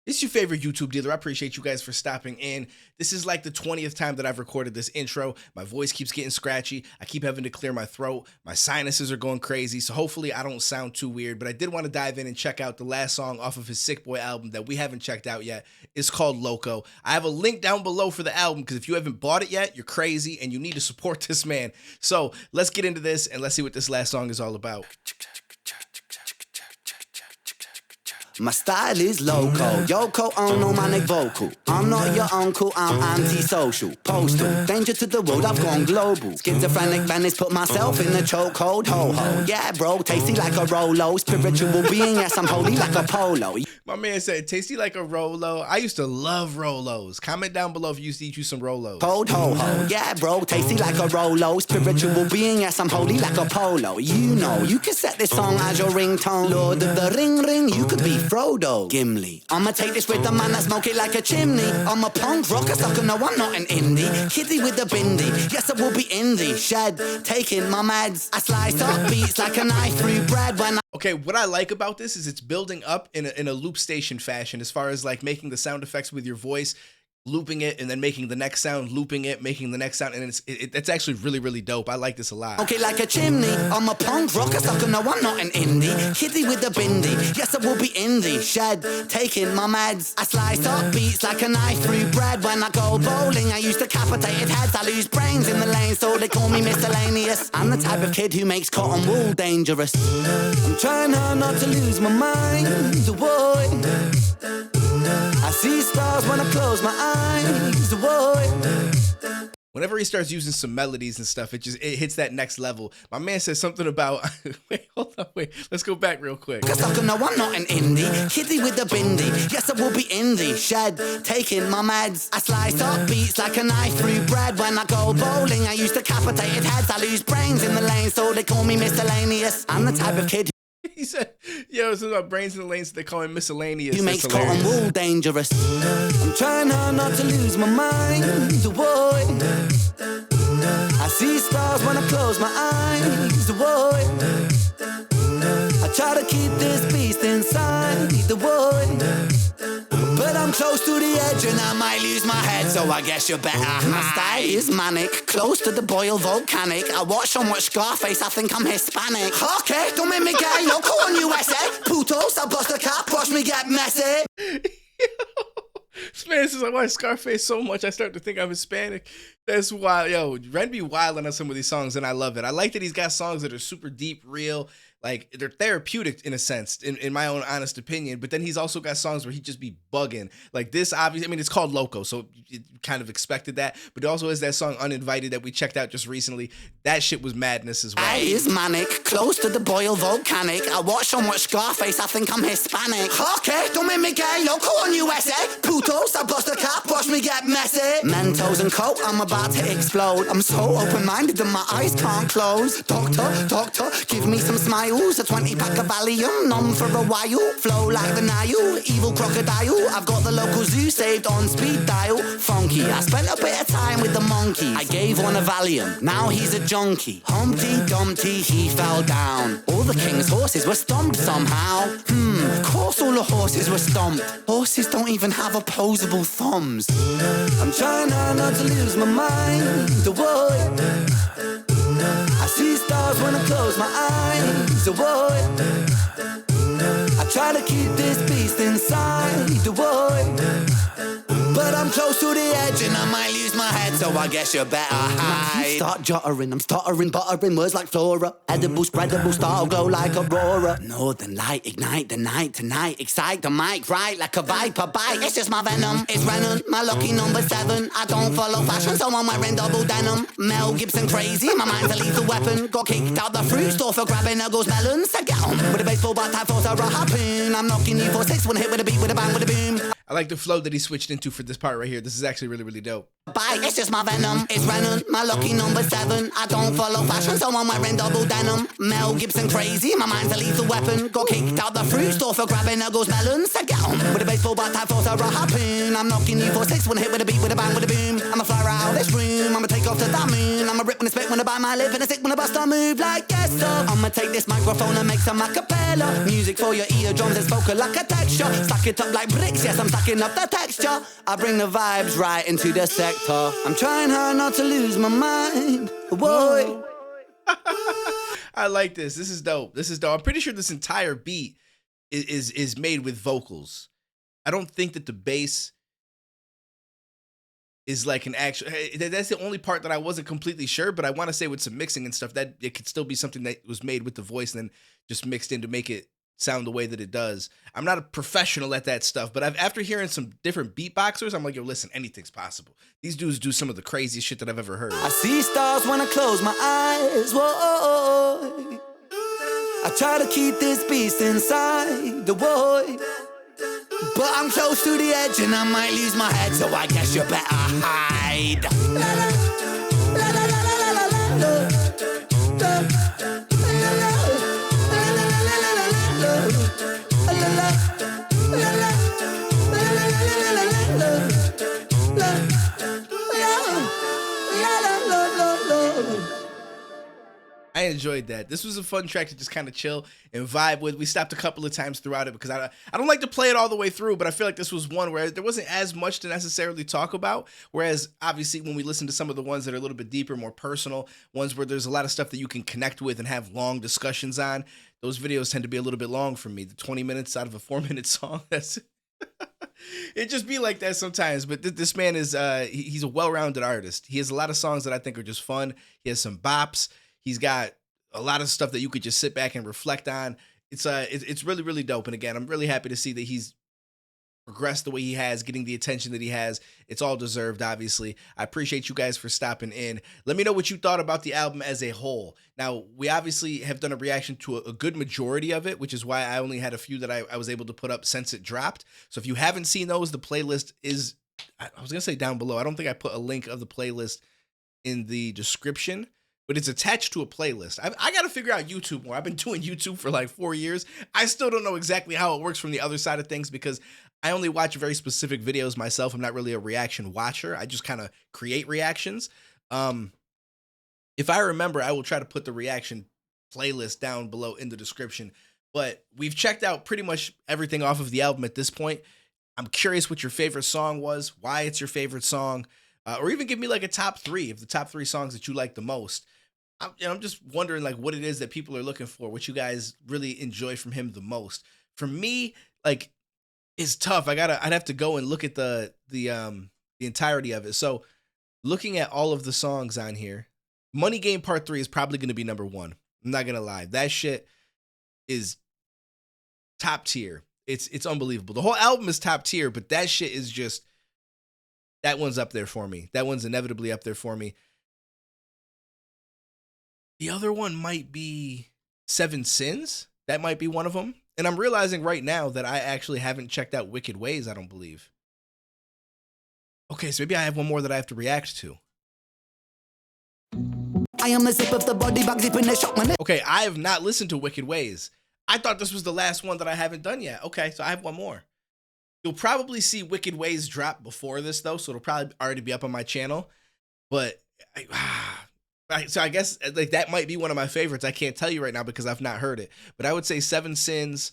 It's your favorite YouTube dealer. I appreciate you guys for stopping in. This is like the 20th time that I've recorded this intro. My voice keeps getting scratchy. I keep having to clear my throat. My sinuses are going crazy. So hopefully I don't sound too weird. But I did want to dive in and check out the last song off of his Sick Boy album that we haven't checked out yet. It's called Loco. I have a link down below for the album because if you haven't bought it yet, you're crazy and you need to support this man. So let's get into this and let's see what this last song is all about. My style is loco, Yoko Ono manic vocal. I'm not your uncle, I'm antisocial. Postal, danger to the world, I've gone global. Schizophrenic Venice, put myself in the chokehold. Ho-ho, yeah bro, tasty like a Rolo. Spiritual being, yes I'm holy like a polo. My man said, tasty like a Rolo. I used to love Rolos. Comment down below if you used to eat you some Rolos. Cold ho-ho, yeah bro, tasty like a Rolo. Spiritual being, yes I'm holy like a polo. You know, you can set this song as your ringtone. Lord of the ring, you could be Frodo, Gimli. I'ma take this rhythm and I smoke it like a chimney. I'm a punk rocker sucker, no I'm not an indie. Kiddie with a bindi, yes I will be in the shed. Taking my meds, I slice up beats like a knife through bread when Okay, what I like about this is it's building up in a loop station fashion as far as like making the sound effects with your voice, looping it, and then making the next sound, looping it, making the next sound, and it's actually really, really dope. I like this a lot. Okay, like a chimney, I'm a punk rocker sucker, no I'm not an indie. Kiddie with a bindi, yes I will be in the shed. Taking my meds, I slice up beats like a knife through bread. When I go bowling, I use decapitated heads. I lose brains in the lane, so they call me miscellaneous. I'm the type of kid who makes cotton wool dangerous. I'm trying hard not to lose my mind, boy. I see stars when I close my eyes, boy. Whenever he starts using some melodies and stuff, it hits that next level. My man says something about wait, let's go back real quick. Cause I know I'm not an indie, kiddie with a bindi. Yes, I will be in the shed, taking my meds. I slice up beats like a knife through bread. When I go bowling, I use decapitated heads. I lose brains in the lane, so they call me miscellaneous. I'm the type of kid he said, yo, it's about brains in the lanes, so they call him miscellaneous. who makes cotton wool dangerous. I'm trying hard not to lose my mind, boy. I see stars when I close my eyes, boy. I try to keep this beast inside, boy. But I'm close to the edge and I might lose my head, so I guess you better. My style is manic, close to the boil volcanic. I watch so much Scarface, I think I'm Hispanic. Okay, don't make me gay, loco on USA. Putos, I bust a cap, watch me get messy. This man says I watch Scarface so much I start to think I'm Hispanic. That's wild. Yo, Ren be wilding on some of these songs and I love it. I like that he's got songs that are super deep, real, like they're therapeutic in a sense, in my own honest opinion. But then he's also got songs where he just be bugging. Like this, obviously, I mean, it's called Loco, so you kind of expected that. But it also has that song Uninvited that we checked out just recently. That shit was madness as well. I is manic, close to the boil volcanic. I watch so much Scarface, I think I'm Hispanic. Okay, don't make me gay, loco on USA. Putos, I bust a cap, watch me get messy. Mentos and coke, I'm about to explode. I'm so open-minded that my eyes can't close. Doctor, give me some smiles. A 20-pack of Valium, numb for a while. Flow like the Nile, evil crocodile. I've got the local zoo saved on speed dial. Funky, I spent a bit of time with the monkeys. I gave one a Valium, now he's a junkie. Humpty Dumpty, he fell down. All the king's horses were stomped somehow. Of course all the horses were stomped. Horses don't even have opposable thumbs. I'm trying hard not to lose my mind, boy. I see stars when I close my eyes, boy. I try to keep this beast inside, boy. But I'm close to the edge and I might lose my head, so I guess you better hide. Start jottering, I'm stuttering, buttering words like flora. Edible, spreadable, star glow like aurora. Northern light, ignite the night tonight. Excite the mic, right like a viper bite. It's just my venom, it's Renan, my lucky number 7. I don't follow fashion, so I'm wearing double denim. Mel Gibson crazy, my mind's a lethal weapon. Got kicked out the fruit store for grabbing Uggles melons. So get on with a baseball bat, type force or a harpoon. I'm knocking you for 6, one hit with a beat, with a bang, with a boom. I like the flow that he switched into for this part right here. This is actually really, really dope. Bye, it's just my venom, it's Renan, my lucky number 7. I don't follow fashion, so I'm wearing double denim. Mel Gibson crazy, my mind's a lethal weapon. Got kicked out the fruit store for grabbing Uggles melons. So get on with a baseball bat, type force or a harpoon. I'm knocking you for 6, one hit with a beat, with a bang, with a boom. I'ma fly out of this room, I'ma take off to the moon. I'ma rip when I spit, when I bite my lip, and I sick when I bust, I move like yes, sir. I'ma take this microphone and make some acapella music for your eardrums. It's vocal like a texture, stack it up like bricks. Yes, I'm stacking up the texture. I bring the vibes right into the sector. I'm trying hard not to lose my mind. Boy. I like this. This is dope. This is dope. I'm pretty sure this entire beat is made with vocals. I don't think that the bass is like an actual. That's the only part that I wasn't completely sure, but I want to say with some mixing and stuff that it could still be something that was made with the voice and then just mixed in to make it sound the way that it does. I'm not a professional at that stuff, but after hearing some different beatboxers, I'm like, yo, listen, anything's possible. These dudes do some of the craziest shit that I've ever heard. I see stars when I close my eyes. Whoa. I try to keep this beast inside the void, but I'm close to the edge and I might lose my head, so I guess you better hide. I enjoyed that. This was a fun track to just kind of chill and vibe with. We stopped a couple of times throughout it because I don't like to play it all the way through, but I feel like this was one where there wasn't as much to necessarily talk about. Whereas obviously when we listen to some of the ones that are a little bit deeper, more personal, ones where there's a lot of stuff that you can connect with and have long discussions on, those videos tend to be a little bit long for me. The 20 minutes out of a 4-minute song, that's it just be like that sometimes. But this man is he's a well-rounded artist. He has a lot of songs that I think are just fun. He has some bops. He's got a lot of stuff that you could just sit back and reflect on. It's really, really dope. And again, I'm really happy to see that he's progressed the way he has, getting the attention that he has. It's all deserved, obviously. I appreciate you guys for stopping in. Let me know what you thought about the album as a whole. Now, we obviously have done a reaction to a good majority of it, which is why I only had a few that I was able to put up since it dropped. So if you haven't seen those, the playlist is, I was going to say down below. I don't think I put a link of the playlist in the description, but it's attached to a playlist. I got to figure out YouTube more. I've been doing YouTube for like 4 years. I still don't know exactly how it works from the other side of things because I only watch very specific videos myself. I'm not really a reaction watcher. I just kind of create reactions. If I remember, I will try to put the reaction playlist down below in the description. But we've checked out pretty much everything off of the album at this point. I'm curious what your favorite song was, why it's your favorite song, or even give me like a top 3 of the top 3 songs that you like the most. I'm just wondering like what it is that people are looking for, what you guys really enjoy from him the most. For me, like, it's tough. I'd have to go and look at the entirety of it. So looking at all of the songs on here, Money Game Part 3 is probably going to be number 1. I'm not going to lie. That shit is top tier. It's unbelievable. The whole album is top tier, but that shit is just, that one's up there for me. That one's inevitably up there for me. The other one might be 7 Sins. That might be one of them. And I'm realizing right now that I actually haven't checked out Wicked Ways, I don't believe. Okay, so maybe I have one more that I have to react to. I am the zip of the body bag zip in the shop, man. Okay, I have not listened to Wicked Ways. I thought this was the last one that I haven't done yet. Okay, so I have one more. You'll probably see Wicked Ways drop before this, though, so it'll probably already be up on my channel. But so I guess like that might be one of my favorites. I can't tell you right now because I've not heard it. But I would say 7 Sins,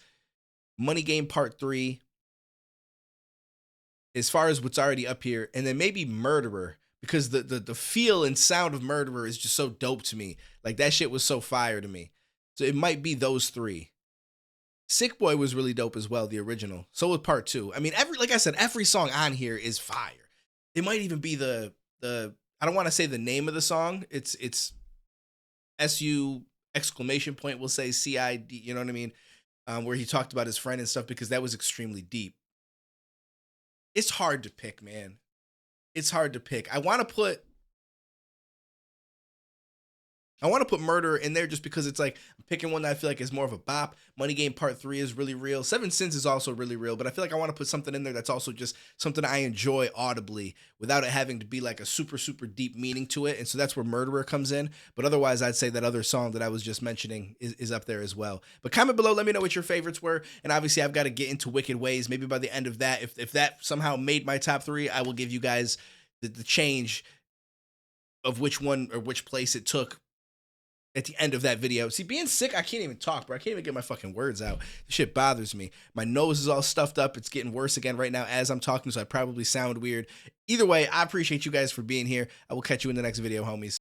Money Game Part 3, as far as what's already up here, and then maybe Murderer, because the feel and sound of Murderer is just so dope to me. Like that shit was so fire to me. So it might be those 3. Sick Boy was really dope as well, the original. So was Part 2. I mean, like I said, every song on here is fire. It might even be the I don't want to say the name of the song. It's SU exclamation point, we'll say CID, you know what I mean? Where he talked about his friend and stuff, because that was extremely deep. It's hard to pick, man. It's hard to pick. I want to put Murderer in there just because it's like I'm picking one that I feel like is more of a bop. Money Game Part 3 is really real. 7 Sins is also really real, but I feel like I want to put something in there that's also just something I enjoy audibly without it having to be like a super, super deep meaning to it. And so that's where Murderer comes in. But otherwise, I'd say that other song that I was just mentioning is up there as well. But comment below, let me know what your favorites were. And obviously, I've got to get into Wicked Ways. Maybe by the end of that, if that somehow made my top 3, I will give you guys the change of which one or which place it took at the end of that video. See, being sick, I can't even talk, bro. I can't even get my fucking words out. This shit bothers me. My nose is all stuffed up. It's getting worse again right now as I'm talking, so I probably sound weird. Either way, I appreciate you guys for being here. I will catch you in the next video, homies.